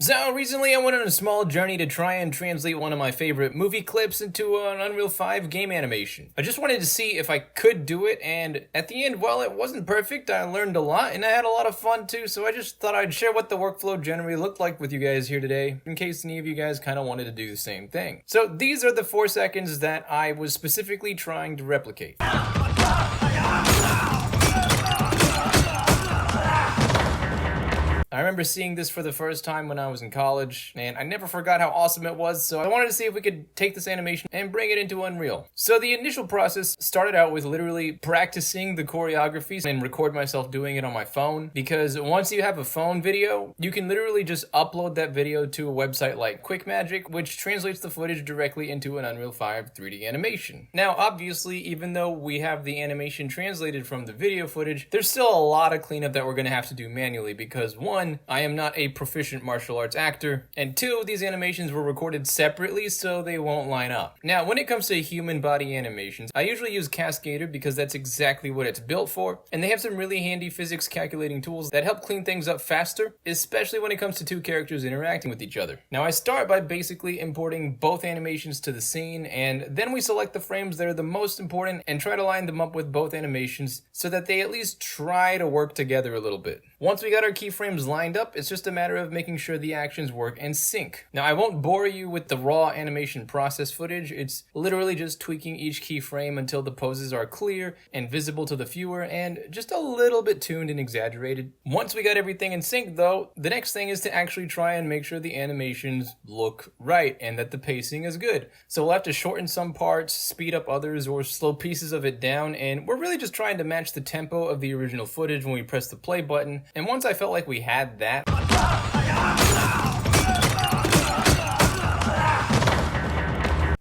So recently I went on a small journey to try and translate one of my favorite movie clips into an Unreal 5 game animation. I just wanted to see if I could do it, and at the end, while it wasn't perfect, I learned a lot and I had a lot of fun too, so I just thought I'd share what the workflow generally looked like with you guys here today, in case any of you guys kind of wanted to do the same thing. So these are the 4 seconds that I was specifically trying to replicate. I remember seeing this for the first time when I was in college, and I never forgot how awesome it was, so I wanted to see if we could take this animation and bring it into Unreal. So the initial process started out with literally practicing the choreographies and record myself doing it on my phone, because once you have a phone video, you can literally just upload that video to a website like Quickmagic, which translates the footage directly into an Unreal 5 3D animation. Now, obviously, even though we have the animation translated from the video footage, there's still a lot of cleanup that we're going to have to do manually, because 1, I am not a proficient martial arts actor, and 2, these animations were recorded separately so they won't line up. Now, when it comes to human body animations, I usually use Cascader because that's exactly what it's built for, and they have some really handy physics calculating tools that help clean things up faster, especially when it comes to 2 characters interacting with each other. Now, I start by basically importing both animations to the scene, and then we select the frames that are the most important and try to line them up with both animations so that they at least try to work together a little bit. Once we got our keyframes lined up, it's just a matter of making sure the actions work and sync. Now, I won't bore you with the raw animation process footage. It's literally just tweaking each keyframe until the poses are clear and visible to the viewer and just a little bit tuned and exaggerated. Once we got everything in sync though, the next thing is to actually try and make sure the animations look right and that the pacing is good. So we'll have to shorten some parts, speed up others, or slow pieces of it down, and we're really just trying to match the tempo of the original footage when we press the play button. And once I felt like we had that,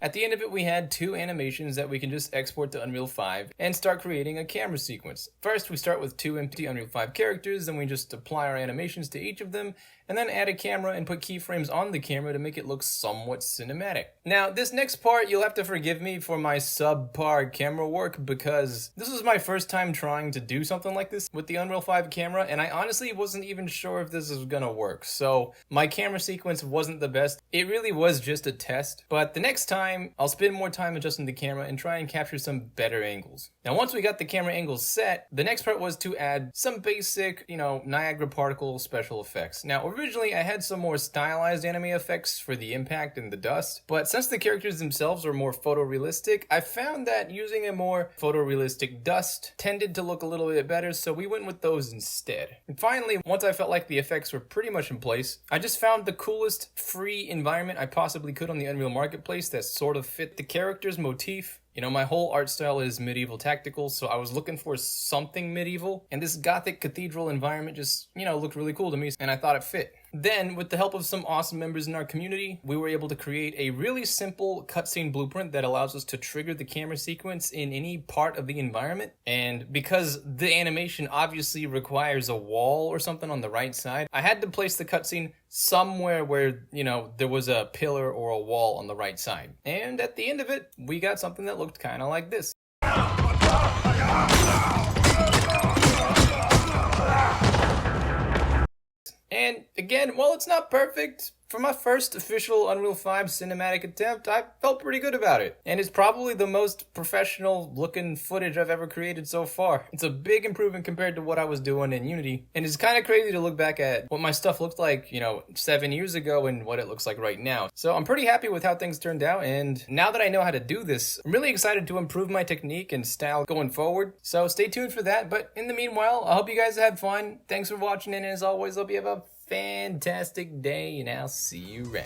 at the end of it, we had 2 animations that we can just export to Unreal 5 and start creating a camera sequence. First, we start with 2 empty Unreal 5 characters, then we just apply our animations to each of them, and then add a camera and put keyframes on the camera to make it look somewhat cinematic. Now, this next part, you'll have to forgive me for my subpar camera work, because this was my first time trying to do something like this with the Unreal 5 camera, and I honestly wasn't even sure if this was gonna work. So my camera sequence wasn't the best. It really was just a test, but the next time I'll spend more time adjusting the camera and try and capture some better angles. Now, once we got the camera angles set, the next part was to add some basic, Niagara particle special effects. Now, originally I had some more stylized anime effects for the impact and the dust, but since the characters themselves are more photorealistic, I found that using a more photorealistic dust tended to look a little bit better, so we went with those instead. And finally, once I felt like the effects were pretty much in place, I just found the coolest free environment I possibly could on the Unreal Marketplace that sort of fit the character's motif. My whole art style is medieval tactical, so I was looking for something medieval, and this gothic cathedral environment just, looked really cool to me, and I thought it fit. Then, with the help of some awesome members in our community, we were able to create a really simple cutscene blueprint that allows us to trigger the camera sequence in any part of the environment. And because the animation obviously requires a wall or something on the right side, I had to place the cutscene somewhere where, there was a pillar or a wall on the right side. And at the end of it, we got something that looked kind of like this. And again, while it's not perfect, for my first official Unreal 5 cinematic attempt, I felt pretty good about it. And it's probably the most professional looking footage I've ever created so far. It's a big improvement compared to what I was doing in Unity. And it's kind of crazy to look back at what my stuff looked like, 7 years ago and what it looks like right now. So I'm pretty happy with how things turned out. And now that I know how to do this, I'm really excited to improve my technique and style going forward. So stay tuned for that. But in the meanwhile, I hope you guys had fun. Thanks for watching. And as always, hope you have a fantastic day, and I'll see you around.